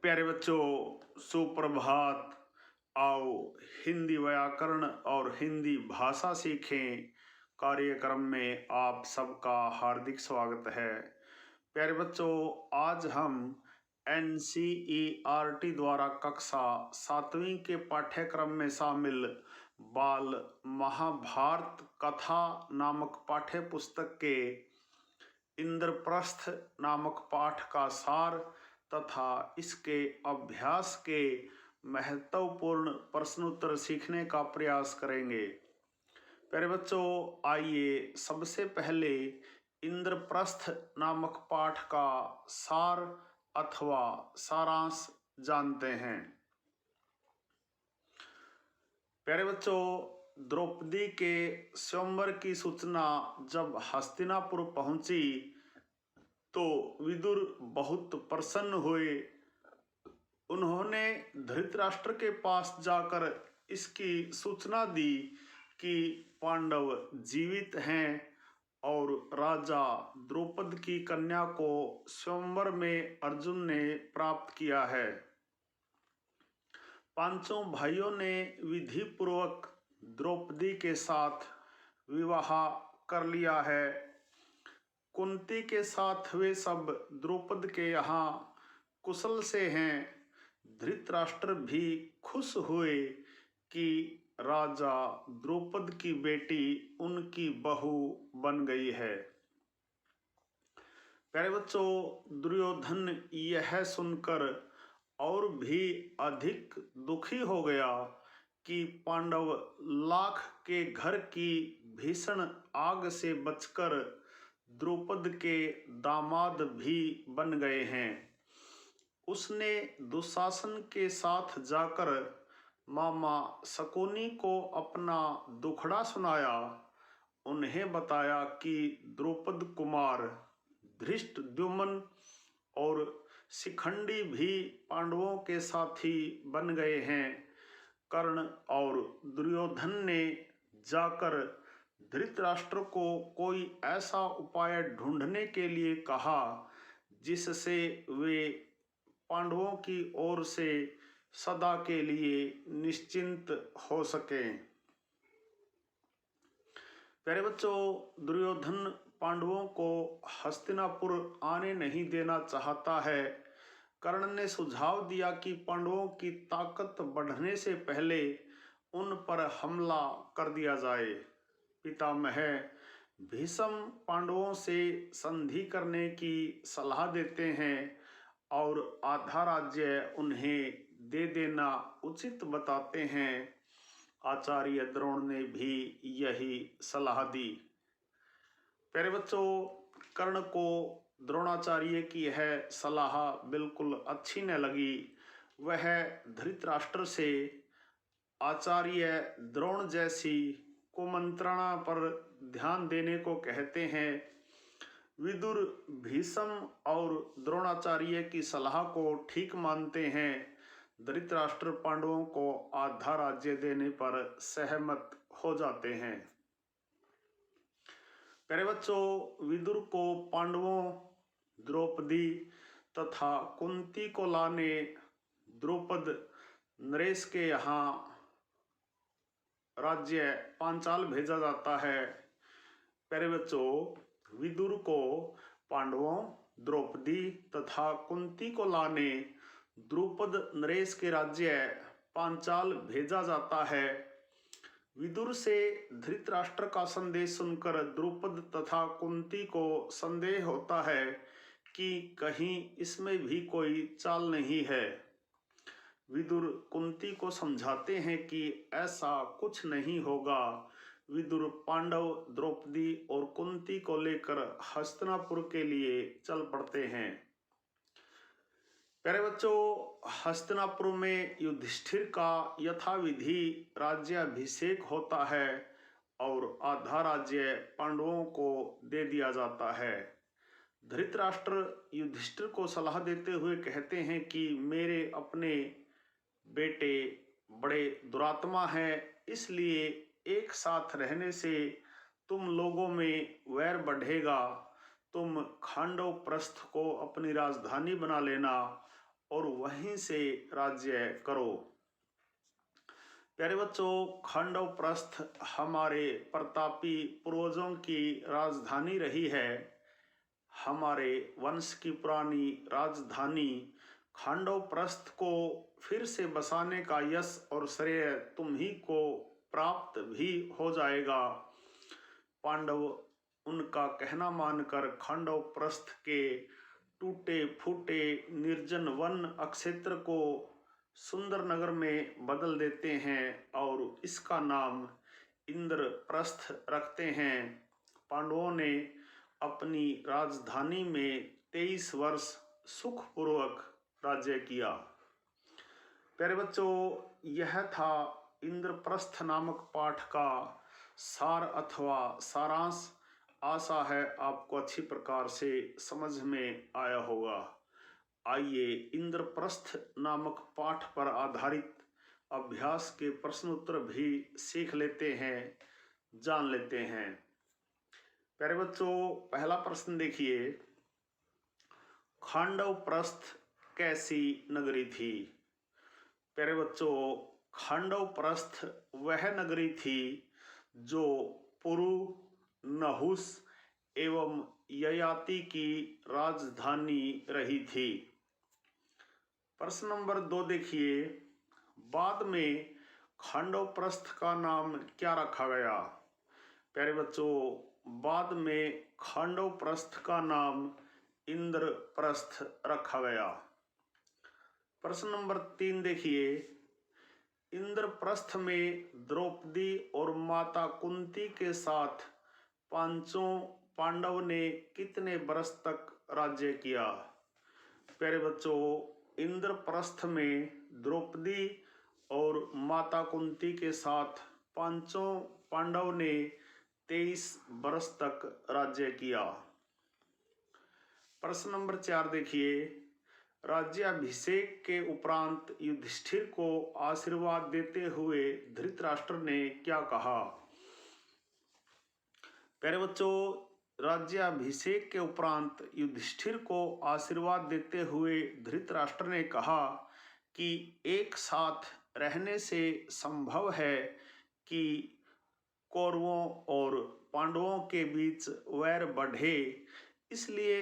प्यारे बच्चों, सुप्रभात। आओ हिंदी व्याकरण और हिंदी भाषा सीखें कार्यक्रम में आप सबका हार्दिक स्वागत है। प्यारे बच्चों, आज हम NCERT द्वारा कक्षा 7वीं के पाठ्यक्रम में शामिल बाल महाभारत कथा नामक पाठ्य पुस्तक के इंद्रप्रस्थ नामक पाठ का सार तथा इसके अभ्यास के महत्वपूर्ण प्रश्नोत्तर सीखने का प्रयास करेंगे। प्यारे बच्चों, आइए सबसे पहले इंद्रप्रस्थ नामक पाठ का सार अथवा सारांश जानते हैं। प्यारे बच्चों, द्रौपदी के स्वयंवर की सूचना जब हस्तिनापुर पहुंची तो विदुर बहुत प्रसन्न हुए। उन्होंने धृतराष्ट्र के पास जाकर इसकी सूचना दी कि पांडव जीवित हैं और राजा द्रौपद की कन्या को स्वयंवर में अर्जुन ने प्राप्त किया है। पांचों भाइयों ने विधि पूर्वक द्रौपदी के साथ विवाह कर लिया है। कुंती के साथ वे सब द्रौपद के यहाँ कुशल से हैं। धृतराष्ट्र भी खुश हुए कि राजा द्रौपद की बेटी उनकी बहू बन गई है। प्यारे बच्चों, दुर्योधन यह सुनकर और भी अधिक दुखी हो गया कि पांडव लाख के घर की भीषण आग से बचकर द्रौपद के दामाद भी बन गए हैं। उसने दुशासन के साथ जाकर मामा शकुनी को अपना दुखड़ा सुनाया। उन्हें बताया कि द्रौपद कुमार धृष्टद्युम्न और शिखंडी भी पांडवों के साथी बन गए हैं। कर्ण और दुर्योधन ने जाकर धृतराष्ट्र को कोई ऐसा उपाय ढूंढने के लिए कहा जिससे वे पांडवों की ओर से सदा के लिए निश्चिंत हो सकें। प्यारे बच्चों, दुर्योधन पांडवों को हस्तिनापुर आने नहीं देना चाहता है। कर्ण ने सुझाव दिया कि पांडवों की ताकत बढ़ने से पहले उन पर हमला कर दिया जाए। पितामह भीष्म पांडवों से संधि करने की सलाह देते हैं और आधा राज्य उन्हें दे देना उचित बताते हैं। आचार्य द्रोण ने भी यही सलाह दी। प्यारे बच्चों, कर्ण को द्रोणाचार्य की यह सलाह बिल्कुल अच्छी न लगी। वह धृतराष्ट्र से आचार्य द्रोण जैसी कुमंत्रणा पर ध्यान देने को कहते हैं। विदुर भीष्म और द्रोणाचार्य की सलाह को ठीक मानते हैं। धृतराष्ट्र पांडवों को आधा राज्य देने पर सहमत हो जाते हैं। प्यारे बच्चों, विदुर को पांडवों, द्रौपदी तथा कुंती को लाने द्रौपद नरेश के यहाँ राज्य पांचाल भेजा जाता है। प्यारे बच्चों, विदुर को पांडवों, द्रौपदी तथा कुंती को लाने द्रौपद नरेश के राज्य पांचाल भेजा जाता है। विदुर से धृतराष्ट्र का संदेश सुनकर द्रौपद तथा कुंती को संदेह होता है कि कहीं इसमें भी कोई चाल नहीं है। विदुर कुंती को समझाते हैं कि ऐसा कुछ नहीं होगा। विदुर पांडव, द्रौपदी और कुंती को लेकर हस्तिनापुर के लिए चल पड़ते हैं। प्यारे बच्चों, हस्तिनापुर में युधिष्ठिर का यथाविधि राज्याभिषेक होता है और आधा राज्य पांडवों को दे दिया जाता है। धृतराष्ट्र युधिष्ठिर को सलाह देते हुए कहते हैं कि मेरे अपने बेटे बड़े दुरात्मा हैं, इसलिए एक साथ रहने से तुम लोगों में वैर बढ़ेगा। तुम खांडव प्रस्थ को अपनी राजधानी बना लेना और वहीं से राज्य करो। प्यारे बच्चों, खांडव प्रस्थ हमारे प्रतापी पूर्वजों की राजधानी रही है। हमारे वंश की पुरानी राजधानी खांडव प्रस्थ को फिर से बसाने का यश और श्रेय तुम ही को प्राप्त भी हो जाएगा। पांडव उनका कहना मानकर खांडव प्रस्थ के टूटे फूटे निर्जन वन अक्षेत्र को सुंदर नगर में बदल देते हैं और इसका नाम इंद्रप्रस्थ रखते हैं। पांडवों ने अपनी राजधानी में 23 वर्ष सुखपूर्वक राज्य किया। प्यारे बच्चों, यह था इंद्रप्रस्थ नामक पाठ का सार अथवा सारांश। आशा है आपको अच्छी प्रकार से समझ में आया होगा। आइए इंद्रप्रस्थ नामक पाठ पर आधारित अभ्यास के प्रश्न उत्तर भी सीख लेते हैं, जान लेते हैं। प्यारे बच्चों, पहला प्रश्न देखिए, खांडव प्रस्थ कैसी नगरी थी? प्यारे बच्चों, खांडव प्रस्थ वह नगरी थी जो पुरु, नहुस एवं ययाति की राजधानी रही थी। प्रश्न नंबर 2 देखिए, बाद में खांडव प्रस्थ का नाम क्या रखा गया? प्यारे बच्चों, बाद में खांडव प्रस्थ का नाम इंद्रप्रस्थ रखा गया। प्रश्न नंबर 3 देखिए, इंद्रप्रस्थ में द्रौपदी और माता कुंती के साथ पांचों पांडव ने कितने वर्ष तक राज्य किया? प्यारे बच्चों, इंद्रप्रस्थ में द्रौपदी और माता कुंती के साथ पांचों पांडव ने 23 वर्ष तक राज्य किया। प्रश्न नंबर 4 देखिए, राज्याभिषेक के उपरांत युधिष्ठिर को आशीर्वाद देते हुए धृतराष्ट्र ने क्या कहा? प्यारे बच्चों, राज्याभिषेक के उपरांत युधिष्ठिर को आशीर्वाद देते हुए धृतराष्ट्र ने कहा कि एक साथ रहने से संभव है कि कौरवों और पांडवों के बीच वैर बढ़े, इसलिए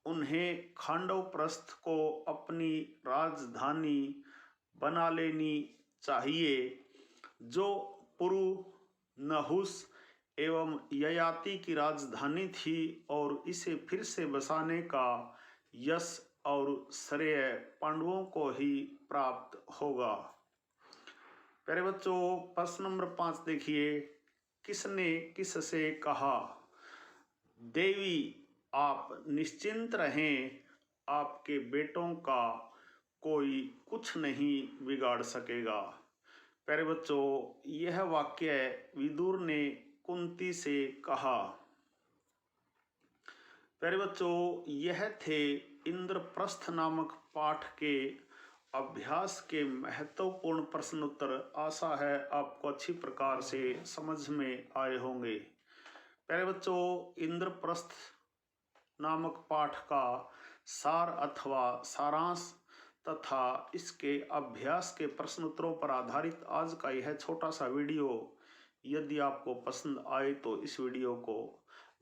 उन्हें खांडव प्रस्थ को अपनी राजधानी बना लेनी चाहिए, जो पुरु, नहुस एवं ययाति की राजधानी थी, और इसे फिर से बसाने का यश और श्रेय पांडवों को ही प्राप्त होगा। प्यारे बच्चों, प्रश्न नंबर 5 देखिए, किसने किससे कहा? देवी, आप निश्चिंत रहें, आपके बेटों का कोई कुछ नहीं बिगाड़ सकेगा। प्यारे बच्चों, यह वाक्य विदुर ने कुंती से कहा। प्यारे बच्चों, यह थे इंद्रप्रस्थ नामक पाठ के अभ्यास के महत्वपूर्ण प्रश्न उत्तर। आशा है आपको अच्छी प्रकार से समझ में आए होंगे। प्यारे बच्चों, इंद्रप्रस्थ नामक पाठ का सार अथवा सारांश तथा इसके अभ्यास के प्रश्न उत्तरों पर आधारित आज का यह छोटा सा वीडियो यदि आपको पसंद आए तो इस वीडियो को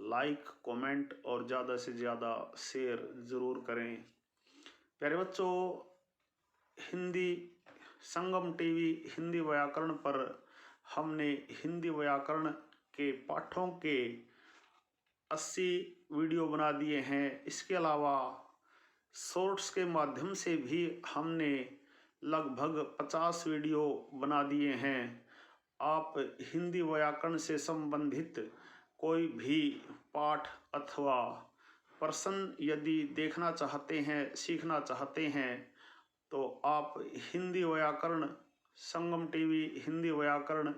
लाइक, कमेंट और ज़्यादा से ज़्यादा शेयर ज़रूर करें। प्यारे बच्चों, हिंदी संगम टीवी हिंदी व्याकरण पर हमने हिंदी व्याकरण के पाठों के 80 वीडियो बना दिए हैं। इसके अलावा शॉर्ट्स के माध्यम से भी हमने लगभग 50 वीडियो बना दिए हैं। आप हिंदी व्याकरण से संबंधित कोई भी पाठ अथवा प्रश्न यदि देखना चाहते हैं, सीखना चाहते हैं, तो आप हिंदी व्याकरण संगम टीवी हिंदी व्याकरण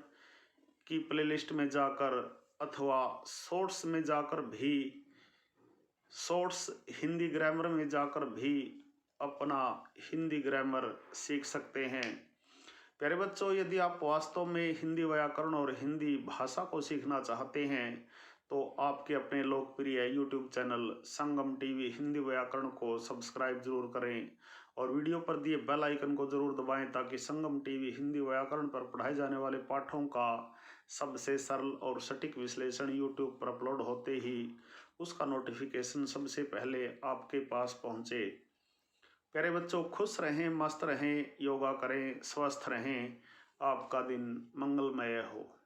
की प्लेलिस्ट में जाकर अथवा शॉर्ट्स में जाकर भी, शॉर्ट्स हिंदी ग्रामर में जाकर भी अपना हिंदी ग्रामर सीख सकते हैं। प्यारे बच्चों, यदि आप वास्तव में हिंदी व्याकरण और हिंदी भाषा को सीखना चाहते हैं तो आपके अपने लोकप्रिय YouTube चैनल संगम टीवी हिंदी व्याकरण को सब्सक्राइब जरूर करें और वीडियो पर दिए बेल आइकन को जरूर दबाएं ताकि संगम टीवी हिंदी व्याकरण पर पढ़ाए जाने वाले पाठों का सबसे सरल और सटीक विश्लेषण यूट्यूब पर अपलोड होते ही उसका नोटिफिकेशन सबसे पहले आपके पास पहुंचे। प्यारे बच्चों, खुश रहें, मस्त रहें, योगा करें, स्वस्थ रहें, आपका दिन मंगलमय हो।